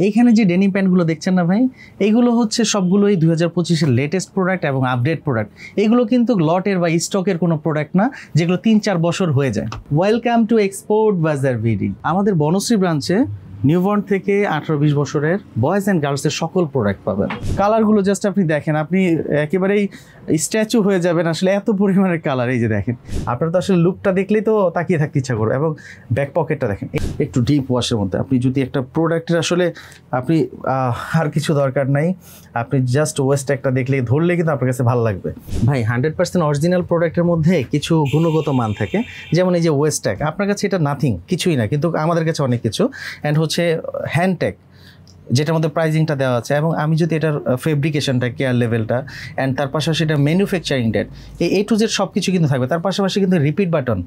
এইখানে যে ডেনিম প্যান্টগুলো দেখছেন না ভাই, এইগুলো হচ্ছে সবগুলোই 2025-এর লেটেস্ট প্রোডাক্ট এবং আপডেট প্রোডাক্ট। এগুলো কিন্তু লটের বা স্টকের কোনো প্রোডাক্ট না, যেগুলো 3-4 বছর হয়ে যায়। ওয়েলকাম টু এক্সপোর্ট বাজার ভিডি। আমাদের বনশ্রী ব্রাঞ্চে নিউবর্ন থেকে 18-20 বছরের বয়েজ অ্যান্ড গার্লসের সকল প্রোডাক্ট পাবেন। কালারগুলো জাস্ট আপনি দেখেন, আপনি একেবারেই স্ট্যাচু হয়ে যাবেন, আসলে এত পরিমাণের কালার। এই যে দেখেন, আপনার তো আসলে লুকটা দেখলেই তো তাকিয়ে থাকতে ইচ্ছা করবে। এবং ব্যাক পকেটটা দেখেন একটু ডিপ ওয়াশের মধ্যে। আপনি যদি একটা প্রোডাক্টের আসলে আপনি আর কিছু দরকার নাই, আপনি জাস্ট ওয়েস্ট একটা দেখলেই ধরলে কিন্তু আপনার কাছে ভালো লাগবে। ভাই 100% অরিজিনাল প্রোডাক্টের মধ্যে কিছু গুণগত মান থাকে, যেমন এই যে ওয়েস্ট ট্যাগ, আপনার কাছে এটা নাথিং, কিছুই না, কিন্তু আমাদের কাছে অনেক কিছু। অ্যান্ড হচ্ছে হ্যান্ড ট্যাগ, যেটার মধ্যে প্রাইজিংটা দেওয়া আছে, এবং আমি যদি এটার ফেব্রিকেশনটা, কেয়ার লেভেলটা, অ্যান্ড তার পাশাপাশি এটা ম্যানুফ্যাকচারিং ডেট, এই A to Z সব কিছু কিন্তু থাকবে। তার পাশাপাশি কিন্তু রিপিট বাটন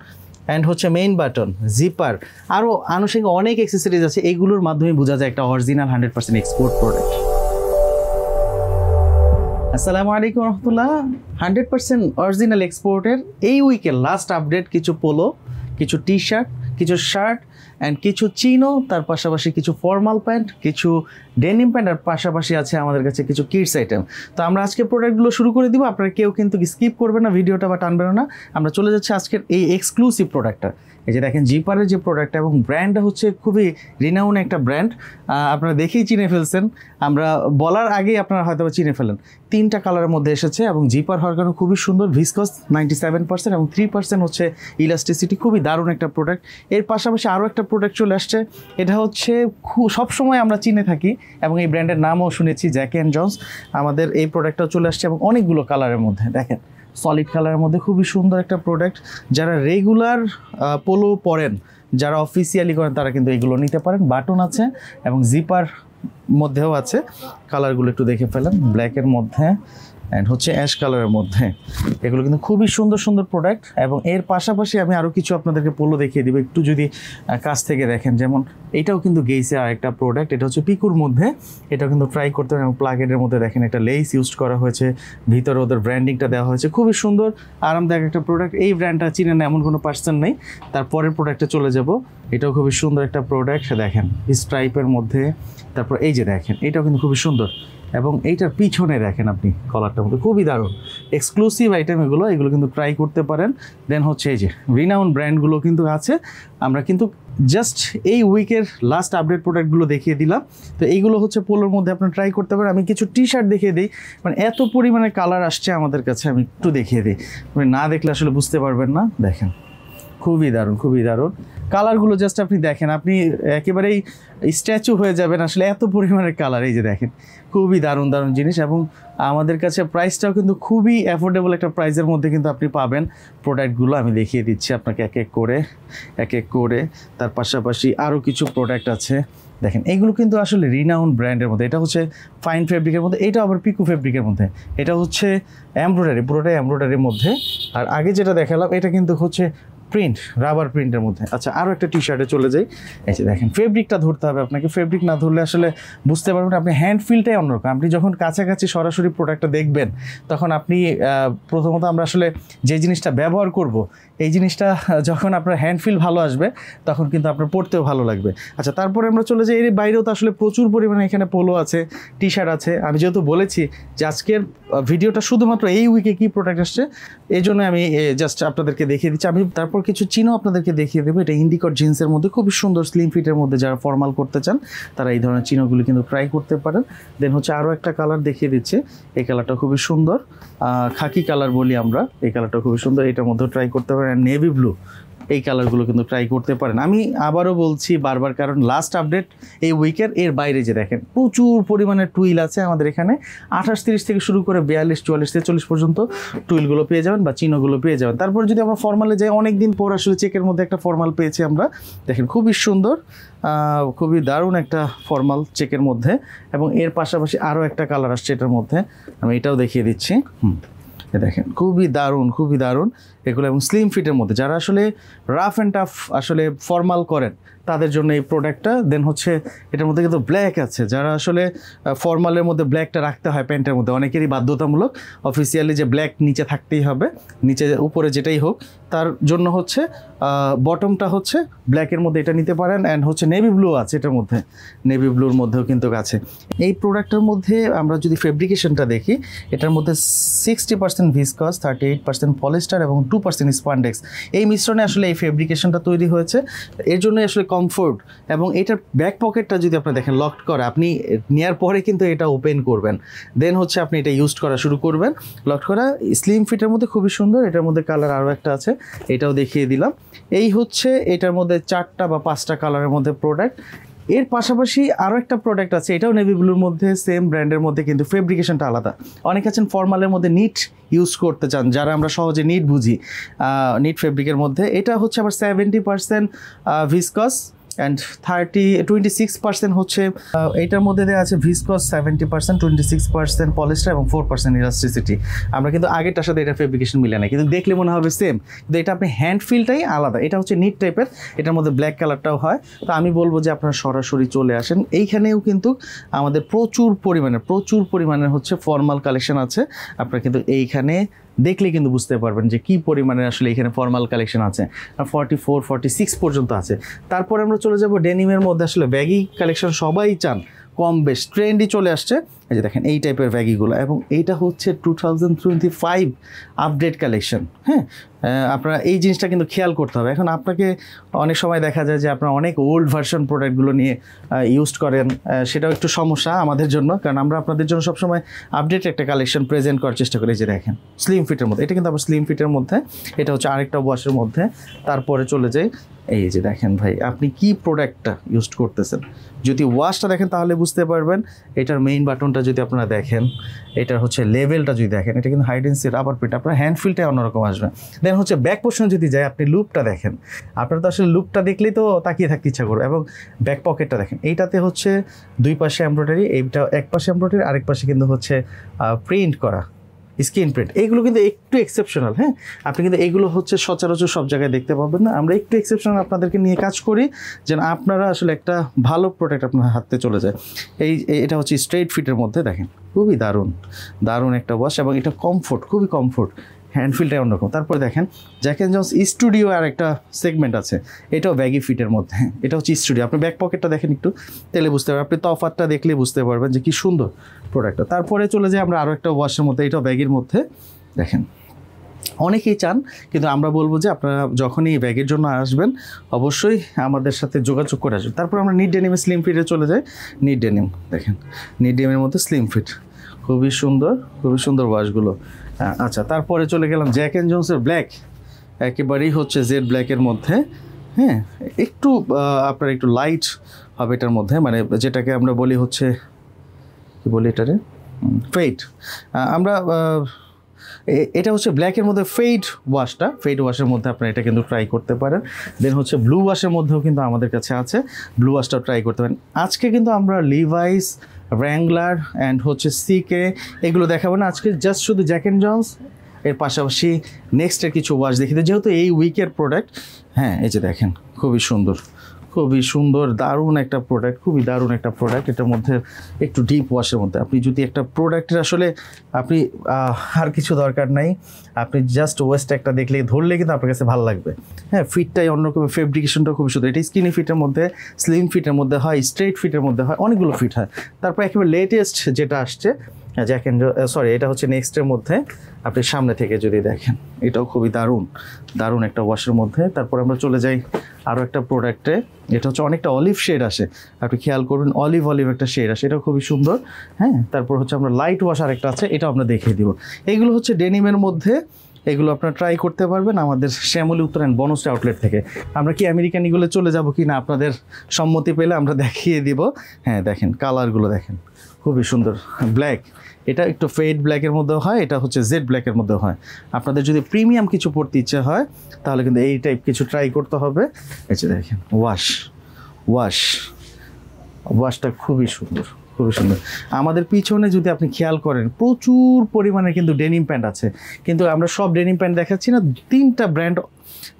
অ্যান্ড হচ্ছে মেইন বাটন, জিপার, আরও আনুষঙ্গিক অনেক অ্যাক্সেসরিজ আছে। এইগুলোর মাধ্যমে বোঝা যায় একটা অরিজিনাল 100% এক্সপোর্ট প্রোডাক্ট। আসসালামু আলাইকুম রহমতুল্লাহ। 100% অরিজিনাল এক্সপোর্টের এই উইকের লাস্ট আপডেট কিছু পোলো, কিছু টি শার্ট, কিছু শার্ট অ্যান্ড কিছু চিনো, তার পাশাপাশি কিছু ফর্মাল প্যান্ট, কিছু ডেনিম প্যান্ট, আর পাশাপাশি আছে আমাদের কাছে কিছু কিডস আইটেম। তো আমরা আজকে প্রোডাক্টগুলো শুরু করে দিব, আপনারা কেউ কিন্তু স্কিপ করবেন না ভিডিওটা বা টানবেন না। আমরা চলে যাচ্ছি আজকের এই এক্সক্লুসিভ প্রোডাক্টটা। এই যে দেখেন জিপারের যে প্রোডাক্টটা, এবং ব্র্যান্ডটা হচ্ছে খুবই রিনাউন একটা ব্র্যান্ড, আপনারা দেখেই চিনে ফেলছেন, আমরা বলার আগেই আপনারা হয়তো চিনে ফেলেন। 3টা কালারের মধ্যে এসেছে, এবং জিপার হওয়ার কারণে খুবই সুন্দর, ভিসকস 97% এবং 3% হচ্ছে ইলাস্টিসিটি, খুবই দারুণ একটা প্রোডাক্ট। এর পাশাপাশি আরও একটা প্রোডাক্ট চলে আসছে, এটা হচ্ছে সবসময় আমরা চিনে থাকি এবং এই ব্র্যান্ডের নামও শুনেছি, জ্যাক অ্যান্ড জন্স। আমাদের এই প্রোডাক্টটাও চলে আসছে এবং অনেকগুলো কালারের মধ্যে। দেখেন সলিড কালারের মধ্যে খুবই সুন্দর একটা প্রোডাক্ট। যারা রেগুলার পোলো পরেন, যারা অফিসিয়ালি করেন, তারা কিন্তু এগুলো নিতে পারেন। বাটন আছে এবং জিপার মধ্যেও আছে। কালারগুলো একটু দেখে ফেলেন, ব্ল্যাকের মধ্যে অ্যান্ড হচ্ছে অ্যাশ কালারের মধ্যে। এগুলো কিন্তু খুবই সুন্দর সুন্দর প্রোডাক্ট। এবং এর পাশাপাশি আমি আরও কিছু আপনাদেরকে পোলো দেখিয়ে দিব, একটু যদি কাছ থেকে দেখেন। যেমন এটাও কিন্তু গেইসের আরেকটা প্রোডাক্ট, এটা হচ্ছে পিকুর মধ্যে, এটাও কিন্তু ট্রাই করতে হবে। এবং প্লাগেটের মধ্যে দেখেন একটা লেস ইউজ করা হয়েছে, ভিতরে ওদের ব্র্যান্ডিংটা দেওয়া হয়েছে, খুবই সুন্দর আরামদায়ক একটা প্রোডাক্ট। এই ব্র্যান্ডটা চিনে না এমন কোনো পার্সন নেই। তারপরের প্রোডাক্টে চলে যাব, এটাও খুবই সুন্দর একটা প্রোডাক্ট, দেখেন স্ট্রাইপের মধ্যে। তারপর এই যে দেখেন, এটাও কিন্তু খুবই সুন্দর, এবং এইটার পিছনে দেখেন আপনি কলারটার মধ্যে খুবই দারুণ এক্সক্লুসিভ আইটেম। এগুলো কিন্তু ট্রাই করতে পারেন। দেন হচ্ছে এই যে রিনাউন ব্র্যান্ডগুলো কিন্তু আছে। আমরা কিন্তু জাস্ট এই উইকের লাস্ট আপডেট প্রোডাক্টগুলো দেখিয়ে দিলাম। তো এইগুলো হচ্ছে পোলোর মধ্যে আপনারা ট্রাই করতে পারেন। আমি কিছু টি শার্ট দেখিয়ে দিই, মানে এত পরিমাণে কালার আসছে আমাদের কাছে, আমি একটু দেখিয়ে দিই, আপনি না দেখলে আসলে বুঝতে পারবেন না। দেখেন খুবই দারুণ, খুবই দারুণ কালারগুলো, জাস্ট আপনি দেখেন, আপনি একেবারেই স্ট্যাচু হয়ে যাবেন, আসলে এত পরিমাণের কালার। এই যে দেখেন, খুবই দারুণ দারুণ জিনিস। এবং আমাদের কাছে প্রাইসটাও কিন্তু খুবই অ্যাফোর্ডেবল একটা প্রাইসের মধ্যে কিন্তু আপনি পাবেন প্রোডাক্টগুলো। আমি দেখিয়ে দিচ্ছি আপনাকে এক এক করে। তার পাশাপাশি আরও কিছু প্রোডাক্ট আছে, দেখেন এগুলো কিন্তু আসলে রিনাউন ব্র্যান্ডের মধ্যে। এটা হচ্ছে ফাইন ফেব্রিকের মধ্যে, এটা আবার পিকু ফেব্রিকের মধ্যে, এটা হচ্ছে এমব্রয়ডারি, পুরোটাই এমব্রয়ডারির মধ্যে। আর আগে যেটা দেখালাম এটা কিন্তু হচ্ছে প্রিন্ট, রাবার প্রিন্টের মধ্যে। আচ্ছা, আরও একটা টি শার্টে চলে যাই। এই যে দেখেন, ফেব্রিকটা ধরতে হবে আপনাকে, ফেব্রিক না ধরলে আসলে বুঝতে পারবেন। আপনি হ্যান্ড ফিলটাই অন্যরকম। আপনি যখন কাছাকাছি সরাসরি প্রোডাক্টটা দেখবেন, তখন আপনি প্রথমত আমরা আসলে যে জিনিসটা ব্যবহার করব, এই জিনিসটা যখন আপনার হ্যান্ড ফিল ভালো আসবে, তখন কিন্তু আপনার পরতেও ভালো লাগবে। আচ্ছা, তারপরে আমরা চলে যাই, এর বাইরেও তো আসলে প্রচুর পরিমাণে এখানে পোলো আছে, টি শার্ট আছে। আমি যেহেতু বলেছি যে আজকের ভিডিওটা শুধুমাত্র এই উইকে কী প্রোডাক্ট আসছে, এই জন্য আমি জাস্ট আপনাদেরকে দেখিয়ে দিচ্ছি। আমি তারপর কিছু চিনো আপনাদেরকে দেখিয়ে দেবো। এটা ইন্ডিকট জিন্সের মধ্যে খুবই সুন্দর স্লিম ফিটের মধ্যে, যারা ফর্মাল করতে চান তারা এই ধরনের চিনোগুলি কিন্তু ট্রাই করতে পারেন। দেন হচ্ছে আরও একটা কালার দেখিয়ে দিচ্ছে, এই কালারটা খুবই সুন্দর, খাকি কালার বলি আমরা, এই কালারটা খুবই সুন্দর, এটার মধ্যেও ট্রাই করতে পারেন। নেভি ব্লু, এই কালারগুলো কিন্তু ট্রাই করতে পারেন। আমি আবারও বলছি বারবার, কারণ লাস্ট আপডেট এই উইকের। এর বাইরে যে দেখেন প্রচুর পরিমাণে টুইল আছে আমাদের এখানে, 28-30 থেকে শুরু করে 42-44-43 পর্যন্ত টুইলগুলো পেয়ে যাবেন বা চিনোগুলো পেয়ে যাবেন। তারপর যদি আমরা ফর্মালে যাই, অনেক দিন পর আসলে চেকের মধ্যে একটা ফর্মাল পেয়েছি আমরা, দেখেন খুবই সুন্দর, খুবই দারুণ একটা ফর্মাল চেকের মধ্যে। এবং এর পাশাপাশি আরও একটা কালার আসছে এটার মধ্যে, আমি এটাও দেখিয়ে দিচ্ছি। দেখেন খুবই দারুণ, খুবই দারুণ এগুলো। এবং স্লিম ফিটের মধ্যে যারা আসলে রাফ অ্যান্ড টাফ আসলে ফর্মাল করেন, তাদের জন্য এই প্রোডাক্টটা। দেন হচ্ছে এটার মধ্যে কিন্তু ব্ল্যাক আছে, যারা আসলে ফর্মালের মধ্যে ব্ল্যাকটা রাখতে হয় প্যান্টের মধ্যে, অনেকেরই বাধ্যতামূলক অফিসিয়ালি যে ব্ল্যাক নিচে থাকতেই হবে, নিচে উপরে যেটাই হোক, তার জন্য হচ্ছে বটমটা হচ্ছে ব্ল্যাকের মধ্যে এটা নিতে পারেন। অ্যান্ড হচ্ছে নেভি ব্লু আছে এটার মধ্যে, নেভি ব্লুর মধ্যেও কিন্তু আছে। এই প্রোডাক্টের মধ্যে আমরা যদি ফেব্রিকেশনটা দেখি, এটার মধ্যে 60% ভিসকস, 38% পলিস্টার এবং 2% স্পান্ডেক্স, এই মিশ্রণে আসলে এই ফেব্রিকেশনটা তৈরি হয়েছে। এর জন্য আসলে কমফোর্ট, এবং এটার ব্যাক পকেটটা যদি আপনি দেখেন লকড করা, আপনি নেওয়ার পরে কিন্তু এটা ওপেন করবেন, দেন হচ্ছে আপনি এটা ইউজ করা শুরু করবেন। লকড করা স্লিম ফিটের মধ্যে খুবই সুন্দর। এটার মধ্যে কালার আরও একটা আছে, এটাও দেখিয়ে দিলাম। এই হচ্ছে এটার মধ্যে 4টা বা 5টা কালারের মধ্যে প্রোডাক্ট। এর পাশাপাশি আরও একটা প্রোডাক্ট আছে, এটাও নেভি ব্লুর মধ্যে, সেম ব্র্যান্ডের মধ্যে, কিন্তু ফেব্রিকেশনটা আলাদা। অনেকে আছেন ফর্মালের মধ্যে নিট ইউজ করতে চান, যারা আমরা সহজে নিট বুঝি, নিট ফেব্রিকের মধ্যে। এটা হচ্ছে আবার 70% ভিসকস অ্যান্ড 26% হচ্ছে এইটার মধ্যে দেওয়া আছে ভিসকস 70%, 26% পলিস্টার এবং 4% ইলাস্টিসিটি। আমরা কিন্তু আগেরটার সাথে এটা ফেব্রিকেশন মিলে না, কিন্তু দেখলে মনে হবে সেম, কিন্তু এটা আপনি হ্যান্ড ফিলটাই আলাদা। এটা হচ্ছে নিট টাইপের, এটার মধ্যে ব্ল্যাক কালারটাও হয়। তো আমি বলবো যে আপনারা সরাসরি চলে আসেন। এইখানেও কিন্তু আমাদের প্রচুর পরিমাণের হচ্ছে ফর্মাল কালেকশন আছে। আপনারা কিন্তু এইখানে দেখলে কিন্তু বুঝতে পারবেন যে কি পরিমাণে আসলে এখানে ফর্মাল কালেকশন আছে। 44, 46 পর্যন্ত আছে। তারপরে আমরা চলে যাব ডেনিমের মধ্যে। আসলে ব্যাগি কালেকশন সবাই চান, কম বেশ ট্রেন্ডই চলে আসছে। এই যে দেখেন এই টাইপের ব্যাগিগুলো, এবং এইটা হচ্ছে 2025 আপডেট কালেকশন। হ্যাঁ, আপনারা এই জিনিসটা কিন্তু খেয়াল করতে হবে। এখন আপনাকে অনেক সময় দেখা যায় যে আপনারা অনেক ওল্ড ভার্সন প্রোডাক্টগুলো নিয়ে ইউজ করেন, সেটাও একটু সমস্যা আমাদের জন্য, কারণ আমরা আপনাদের জন্য সবসময় আপডেট একটা কালেকশন প্রেজেন্ট করার চেষ্টা করি। যে দেখেন স্লিম ফিটের মধ্যে, এটা কিন্তু আবার স্লিম ফিটের মধ্যে, এটা হচ্ছে আরেকটা ওয়াশের মধ্যে। তারপরে চলে যাই, এই যে দেখেন ভাই আপনি কি প্রোডাক্টটা ইউজ করতেছেন। যদি ওয়াশটা দেখেন তাহলে বুঝতে পারবেন। এটার মেইন বাটনটা যদি আপনারা দেখেন, এটার হচ্ছে লেভেলটা যদি দেখেন, এটা কিন্তু হাইডেন্সি রাবার প্রিন্ট, আপনার হ্যান্ড ফিলটাই অন্যরকম আসবে। দেন হচ্ছে ব্যাক পোর্শনে যদি যায়, আপনি লুপটা দেখেন, আপনার তো আসলে লুপটা দেখলেই তো তাকিয়ে থাকতে ইচ্ছা করবে। এবং ব্যাক পকেটটা দেখেন, এইটাতে হচ্ছে 2 পাশে এমব্রয়ডারি, এইটা এক পাশে এমব্রয়ডারি, আরেক পাশে কিন্তু হচ্ছে প্রিন্ট করা স্ক্রিন প্রিন্ট। এইগুলো কিন্তু একটু এক্সেপশনাল। হ্যাঁ, আপনি কিন্তু এইগুলো হচ্ছে সচরাচর সব জায়গায় দেখতে পাবেন না। আমরা একটু এক্সেপশনাল আপনাদেরকে নিয়ে কাজ করি, যেন আপনারা আসলে একটা ভালো প্রোডাক্ট আপনার হাতে চলে যায়। এটা হচ্ছে স্ট্রেট ফিটের মধ্যে, দেখেন খুবই দারুণ একটা ওয়াশ, এবং এটা কমফোর্ট, খুবই কমফোর্ট, হ্যান্ডফিলটাই অন্যরকম। তারপরে দেখেন জ্যাক অ্যান্ড জনস স্টুডিও আর একটা সেগমেন্ট আছে, এটাও ব্যাগি ফিটের মধ্যে। এটা হচ্ছে স্টুডিও। আপনি ব্যাক পকেটটা দেখেন একটু, তাহলে বুঝতে পারবেন, আপনি তফাতটা দেখলে বুঝতে পারবেন যে কি সুন্দর প্রোডাক্টটা। তারপরে চলে যাই আমরা আরও একটা ওয়াশের মধ্যে, এটাও ব্যাগের মধ্যে। দেখেন অনেকেই চান, কিন্তু আমরা বলবো যে আপনারা যখনই ব্যাগের জন্য আসবেন অবশ্যই আমাদের সাথে যোগাযোগ করে আসবেন। তারপর আমরা নিট ডেনিমে স্লিম ফিটে চলে যাই। নিট ডেনিম দেখেন, নিট ডেনিমের মধ্যে স্লিম ফিট, খুবই সুন্দর ওয়াশগুলো। আচ্ছা, তারপরে চলে গেলাম জ্যাক অ্যান্ড জোন্সের ব্ল্যাক, একেবারেই হচ্ছে জেড ব্ল্যাকের মধ্যে। হ্যাঁ, একটু আপনার একটু লাইট হবে এটার মধ্যে, মানে যেটাকে আমরা বলি হচ্ছে কি বলি এটারে, ফেড। আমরা এটা হচ্ছে ব্ল্যাকের মধ্যে ফেড ওয়াশের মধ্যে আপনারা এটা কিন্তু ট্রাই করতে পারেন। দেন হচ্ছে ব্লু ওয়াশের মধ্যেও কিন্তু আমাদের কাছে আছে, ব্লু ওয়াশটাও ট্রাই করতে পারেন। আজকে কিন্তু আমরা লিভাইস, র্যাংলার অ্যান্ড হচ্ছে সিকে এগুলো দেখাবো না, আজকে জাস্ট শুধু জ্যাক অ্যান্ড জনস, এর পাশাপাশি নেক্সটের কিছু ওয়াশ দেখি, যেহেতু এই উইকের প্রোডাক্ট। হ্যাঁ, এই যে দেখেন খুবই সুন্দর দারুণ একটা প্রোডাক্ট, এটার মধ্যে একটু ডিপ ওয়াশের মধ্যে। আপনি যদি একটা প্রোডাক্টের আসলে আপনি আর কিছু দরকার নাই, আপনি জাস্ট ওয়েস্ট একটা দেখলে ধরলে কিন্তু আপনার কাছে ভালো লাগবে। হ্যাঁ, ফিটটাই অন্যরকম, ফেব্রিকেশনটা খুবই সুন্দর। এটা স্কিনি ফিটের মধ্যে, স্লিম ফিটের মধ্যে হয়, স্ট্রেট ফিটের মধ্যে হয়, অনেকগুলো ফিট হয়। তারপর একেবারে লেটেস্ট যেটা আসছে জ্যাক অ্যান্ড এটা হচ্ছে নেক্সটের মধ্যে। আপনি সামনে থেকে যদি দেখেন, এটাও খুবই দারুণ একটা ওয়াশের মধ্যে। তারপর আমরা চলে যাই আরও একটা প্রোডাক্টে, এটা হচ্ছে অনেকটা অলিভ শেড আসে, আপনি খেয়াল করবেন অলিভ একটা শেড আসে, এটাও খুবই সুন্দর। হ্যাঁ, তারপর হচ্ছে আমরা লাইট ওয়াশ আরেকটা আছে, এটাও আমরা দেখিয়ে দিব। এইগুলো হচ্ছে ডেনিমের মধ্যে, এগুলো আপনারা ট্রাই করতে পারবেন আমাদের শ্যামলী উত্তরায়ণ বনশ্রী আউটলেট থেকে। আমরা কি আমেরিকান এগুলো চলে যাব কি না, আপনাদের সম্মতি পেলে আমরা দেখিয়ে দিব। হ্যাঁ, দেখেন কালারগুলো দেখেন, খুবই সুন্দর ব্ল্যাক, এটা একটু ফেড ব্ল্যাকের মধ্যেও হয়, এটা হচ্ছে জেড ব্ল্যাকের মধ্যেও হয়। আপনাদের যদি প্রিমিয়াম কিছু পড়তে ইচ্ছে হয় তাহলে কিন্তু এই টাইপ কিছু ট্রাই করতে হবে। এই যে দেখেন ওয়াশ ওয়াশটা খুবই সুন্দর, খুবই সুন্দর। আমাদের পিছনে যদি আপনি খেয়াল করেন প্রচুর পরিমাণে কিন্তু ডেনিম প্যান্ট আছে, কিন্তু আমরা সব ডেনিম প্যান্ট দেখাচ্ছি না, 3টা ব্র্যান্ড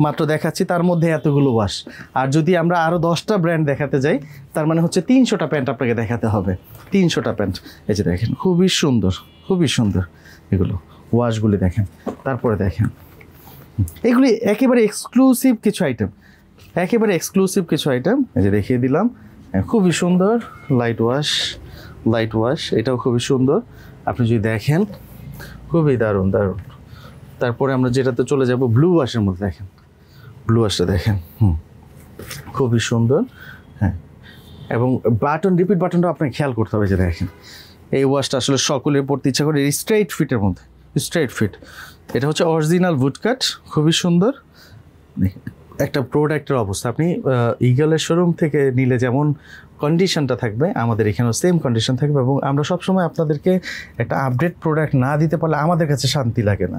মাত্র দেখাচ্ছি, তার মধ্যে এতগুলো ওয়াশ। আর যদি আমরা আরও 10টা ব্র্যান্ড দেখাতে যাই তার মানে হচ্ছে 300টা প্যান্ট আপনাকে দেখাতে হবে, 300টা প্যান্ট। এই যে দেখেন খুবই সুন্দর, খুবই সুন্দর এগুলো ওয়াশগুলি দেখেন। তারপরে দেখেন এগুলি একেবারে এক্সক্লুসিভ কিছু আইটেম, একেবারে এক্সক্লুসিভ কিছু আইটেম। এই যে দেখিয়ে দিলাম, খুবই সুন্দর লাইট ওয়াশ, লাইট ওয়াশ এটাও খুবই সুন্দর। আপনি যদি দেখেন খুবই দারুণ দারুণ। তারপরে আমরা যেটাতে চলে যাব ব্লু ওয়াশের মধ্যে, দেখেন ব্লু ওয়াশটা দেখেন, খুবই সুন্দর। হ্যাঁ, এবং বাটন, রিপিট বাটনটা আপনাকে খেয়াল করতে হবে। যে দেখেন এই ওয়াশটা আসলে সকলের পড়তে ইচ্ছা করে, স্ট্রেইট ফিটের মধ্যে, স্ট্রেইট ফিট। এটা হচ্ছে অরিজিনাল উডকাট, খুবই সুন্দর একটা প্রোডাক্টের অবস্থা। আপনি ইগলের শোরুম থেকে নিলে যেমন কন্ডিশনটা থাকবে আমাদের এখানেও সেম কন্ডিশন থাকবে, এবং আমরা সবসময় আপনাদেরকে একটা আপডেট প্রোডাক্ট না দিতে পারলে আমাদের কাছে শান্তি লাগে না।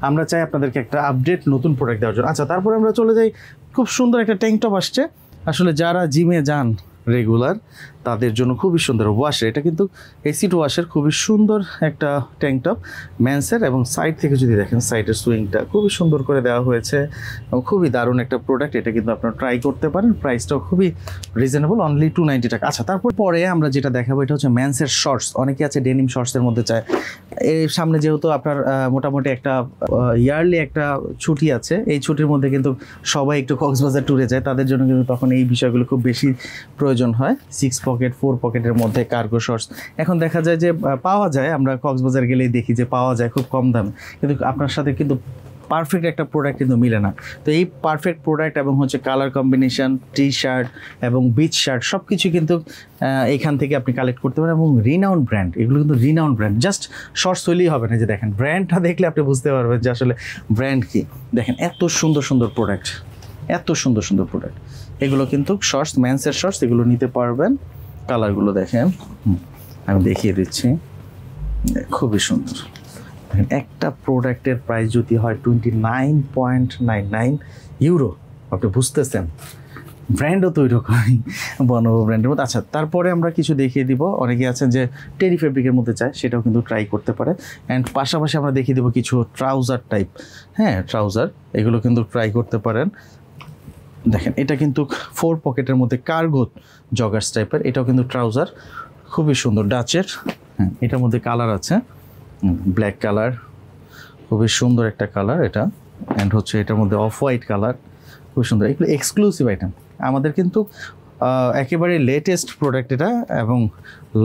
আমরা চাই আপনাদেরকে একটা আপডেট নতুন প্রোডাক্ট দেওয়ার জন্য। আচ্ছা, তারপরে আমরা চলে যাই, খুব সুন্দর একটা ট্যাঙ্ক টপ আসছে, আসলে যারা জিমে যান রেগুলার তাদের জন্য খুবই সুন্দর ওয়াশের। এটা কিন্তু এসিড ওয়াশের খুবই সুন্দর একটা ট্যাঙ্ক টপ ম্যান্সের, এবং সাইড থেকে যদি দেখেন সাইডের সুইংটা খুবই সুন্দর করে দেওয়া হয়েছে এবং খুবই দারুণ একটা প্রোডাক্ট। এটা কিন্তু আপনারা ট্রাই করতে পারেন, প্রাইসটাও খুবই রিজনেবল, অনলি 290 টাকা। আচ্ছা, পরে আমরা যেটা দেখাবো এটা হচ্ছে ম্যান্সের শর্টস। অনেকে আছে ডেনিম শর্টসের মধ্যে চায়। এর সামনে যেহেতু আপনার মোটামুটি একটা ইয়ারলি একটা ছুটি আছে, এই ছুটির মধ্যে কিন্তু সবাই একটু কক্সবাজার ট্যুরে যায়, তাদের জন্য কিন্তু তখন এই বিষয়গুলো খুব বেশি প্রয়োজন হয়। 6 পকেট 4 পকেটের মধ্যে কার্গো শর্টস এখন দেখা যায় যে পাওয়া যায়, আমরা কক্সবাজার গেলেই দেখি যে পাওয়া যায় খুব কম দামে, কিন্তু আপনার সাথে কিন্তু পারফেক্ট একটা প্রোডাক্ট কিন্তু মিলে না। তো এই পারফেক্ট প্রোডাক্ট এবং হচ্ছে কালার কম্বিনেশন, টি শার্ট এবং বিচ শার্ট সব কিছু কিন্তু এখান থেকে আপনি কালেক্ট করতে পারেন, এবং রিনাউন্ড ব্র্যান্ড, এগুলো কিন্তু রিনাউন্ড ব্র্যান্ড। জাস্ট শর্টস হইলেই হবে না, যে দেখেন ব্র্যান্ডটা দেখলে আপনি বুঝতে পারবেন যে আসলে ব্র্যান্ড কী। দেখেন এত সুন্দর সুন্দর প্রোডাক্ট, এত সুন্দর সুন্দর প্রোডাক্ট। এগুলো কিন্তু শর্টস, ম্যান্সের শর্টস, এগুলো নিতে পারবেন। কালারগুলো দেখেন, আমি দেখিয়ে দিচ্ছি, খুবই সুন্দর। দেখেন একটা প্রোডাক্টের প্রাইস যদি হয় 29.99 ইউরো, আপনি বুঝতেছেন ব্র্যান্ডও তো ওই রকমই, বনবো ব্র্যান্ডের মধ্যে। আচ্ছা, তারপরে আমরা কিছু দেখিয়ে দিব, অনেকে আছেন যে টেরি ফেব্রিকের মধ্যে চায়, সেটাও কিন্তু ট্রাই করতে পারে। অ্যান্ড পাশাপাশি আমরা দেখিয়ে দেবো কিছু ট্রাউজার টাইপ, হ্যাঁ ট্রাউজার, এগুলো কিন্তু ট্রাই করতে পারেন। দেখেন এটা কিন্তু 4 পকেটের মধ্যে কার্গো জগার্স টাইপের, এটাও কিন্তু ট্রাউজার, খুবই সুন্দর ডাচের। হ্যাঁ, এটার মধ্যে কালার আছে, ব্ল্যাক কালার, খুবই সুন্দর একটা কালার এটা। অ্যান্ড হচ্ছে এটার মধ্যে অফ হোয়াইট কালার, খুবই সুন্দর। এগুলো এক্সক্লুসিভ আইটেম আমাদের, কিন্তু একেবারে লেটেস্ট প্রোডাক্ট এটা, এবং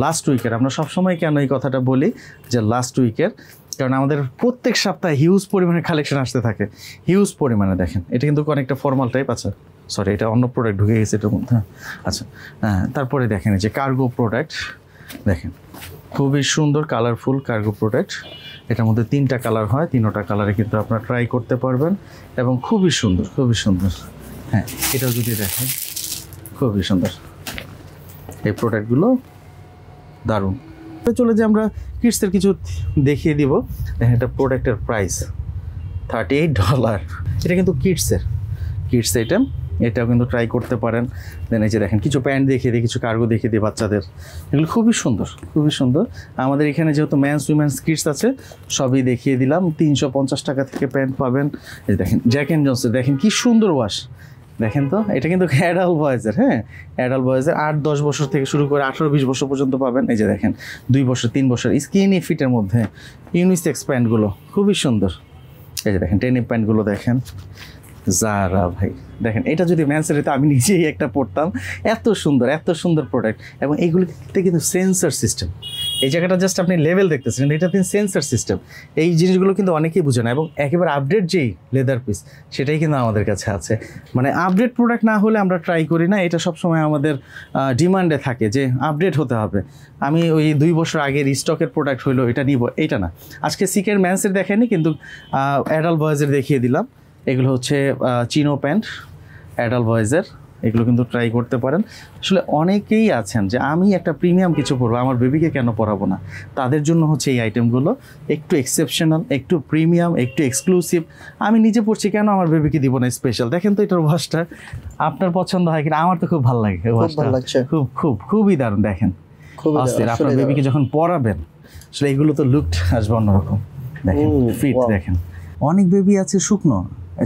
লাস্ট উইকের। আমরা সবসময় কেন এই কথাটা বলি যে লাস্ট উইকের, কারণ আমাদের প্রত্যেক সপ্তাহে হিউজ পরিমাণে কালেকশন আসতে থাকে, হিউজ পরিমাণে। দেখেন এটা কিন্তু অনেকটা ফর্মাল টাইপ আছে, সরি এটা অন্য প্রোডাক্ট ঢুকে গেছে এটার মধ্যে। আচ্ছা, হ্যাঁ, তারপরে দেখেন এই যে কার্গো প্রোডাক্ট, দেখেন খুবই সুন্দর কালারফুল কার্গো প্রোডাক্ট। এটার মধ্যে 3টা কালার হয়, 3টা কালারে কিন্তু আপনারা ট্রাই করতে পারবেন, এবং খুবই সুন্দর, খুবই সুন্দর। হ্যাঁ, এটাও যদি দেখেন খুবই সুন্দর, এই প্রোডাক্টগুলো দারুণ। চলে যে আমরা কিডসের কিছু দেখিয়ে দিব। দেখেন এটা প্রোডাক্টের প্রাইস $38, এটা কিন্তু কিডস আইটেম, এটাও কিন্তু ট্রাই করতে পারেন। দেন এই যে দেখেন কিছু প্যান্ট দেখিয়ে দিই, কিছু কার্গো দেখিয়ে দিই বাচ্চাদের, এগুলো খুবই সুন্দর, খুবই সুন্দর। আমাদের এখানে যেহেতু মেন্স উইমেন্স কিডস আছে, সবই দেখিয়ে দিলাম। 350 টাকা থেকে প্যান্ট পাবেন। এই দেখেন জ্যাক অ্যান্ড জনসের, দেখেন কি সুন্দর ওয়াশ, দেখেন তো। এটা কিন্তু অ্যাডাল্ট বয়েজের, হ্যাঁ অ্যাডাল্ট বয়েজের 8-10 বছর থেকে শুরু করে 18-20 বছর পর্যন্ত পাবেন। এই যে দেখেন 2 বছর 3 বছর স্কিনি ফিটের মধ্যে ইউনিসেক্স প্যান্টগুলো খুবই সুন্দর। এই যে দেখেন টেনিম প্যান্টগুলো দেখেন, যারা ভাই দেখেন এটা যদি ম্যান্সের হতো আমি নিজেই একটা পড়তাম, এত সুন্দর প্রোডাক্ট। এবং এইগুলিতে কিন্তু সেন্সর সিস্টেম, এই জায়গাটা জাস্ট আপনি লেভেল দেখতেছেন, এটা কিন্তু সেন্সর সিস্টেম। এই জিনিসগুলো কিন্তু অনেকেই বুঝে না, এবং একেবারে আপডেট যেই লেদার পিস সেটাই কিন্তু আমাদের কাছে আছে। মানে আপডেট প্রোডাক্ট না হলে আমরা ট্রাই করি না, এটা সবসময় আমাদের ডিমান্ডে থাকে যে আপডেট হতে হবে। আমি ওই 2 বছর আগের স্টকের প্রোডাক্ট হইলো এটা নিব, এইটা না। আজকে সিকের ম্যান্সের দেখায়নি, কিন্তু অ্যাডাল্ট বয়েজের দেখিয়ে দিলাম। এগুলো হচ্ছে চিনো প্যান্ট অ্যাডাল্ট বয়েজের, এগুলো কিন্তু ট্রাই করতে পারেন। আসলে অনেকেই আছেন যে আমি একটা প্রিমিয়াম কিছু পরবো, আমার বেবিকে কেন পরাবো না, তাদের জন্য হচ্ছে এই আইটেমগুলো একটু এক্সেপশনাল, একটু প্রিমিয়াম, একটু এক্সক্লুসিভ। আমি নিজে পড়ছি, কেন আমার বেবিকে দিব না স্পেশাল? দেখেন তো এটার ওয়াশটা আপনার পছন্দ হয় কিনা, আমার তো খুব ভালো লাগে ওয়াশটা, খুবই দারুণ। দেখেন অস্থির, আপনার বেবিকে যখন পরাবেন আসলে এগুলো তো লুক আসবে অন্যরকম। দেখেন ফিট, দেখেন অনেক বেবি আছে শুকনো,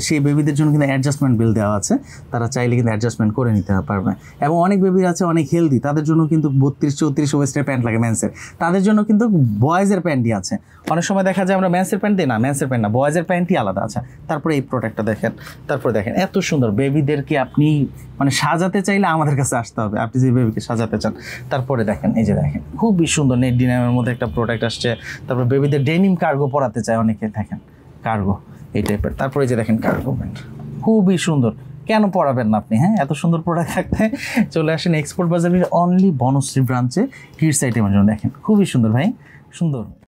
সেই বেবিদের জন্য কিন্তু অ্যাডজাস্টমেন্ট বিল দেওয়া আছে, তারা চাইলে কিন্তু অ্যাডজাস্টমেন্ট করে নিতে পারবে। এবং অনেক বেবি আছে অনেক হেলদি, তাদের জন্য কিন্তু 32-34 ওয়েস্টের প্যান্ট লাগে মেন্সের, তাদের জন্য কিন্তু বয়েজের প্যান্টই আছে। অনেক সময় দেখা যায় আমরা মেন্সের প্যান্ট দিই না, মেন্সের প্যান্ট না, বয়েজের প্যান্টই আলাদা আছে। তারপরে এই প্রোডাক্টটা দেখেন, তারপরে দেখেন এত সুন্দর। বেবিদেরকে আপনি মানে সাজাতে চাইলে আমাদের কাছে আসতে হবে, আপনি যে বেবিকে সাজাতে চান। তারপরে দেখেন এই যে দেখেন খুবই সুন্দর নেট ডিনামের মধ্যে একটা প্রোডাক্ট আসছে। তারপরে বেবিদের ডেনিম কার্গো পরাতে চায় অনেকে, দেখেন কার্গো এই টাইপের। তারপরে যে দেখেন কার্গো প্যান্ট খুবই সুন্দর, কেন পরাবেন না আপনি? হ্যাঁ, এত সুন্দর প্রোডাক্ট থাকতে চলে আসেন এক্সপোর্ট বাজারের অনলি বনশ্রী ব্রাঞ্চে কিডস আইটেমের জন্য। দেখেন খুবই সুন্দর ভাই, সুন্দর।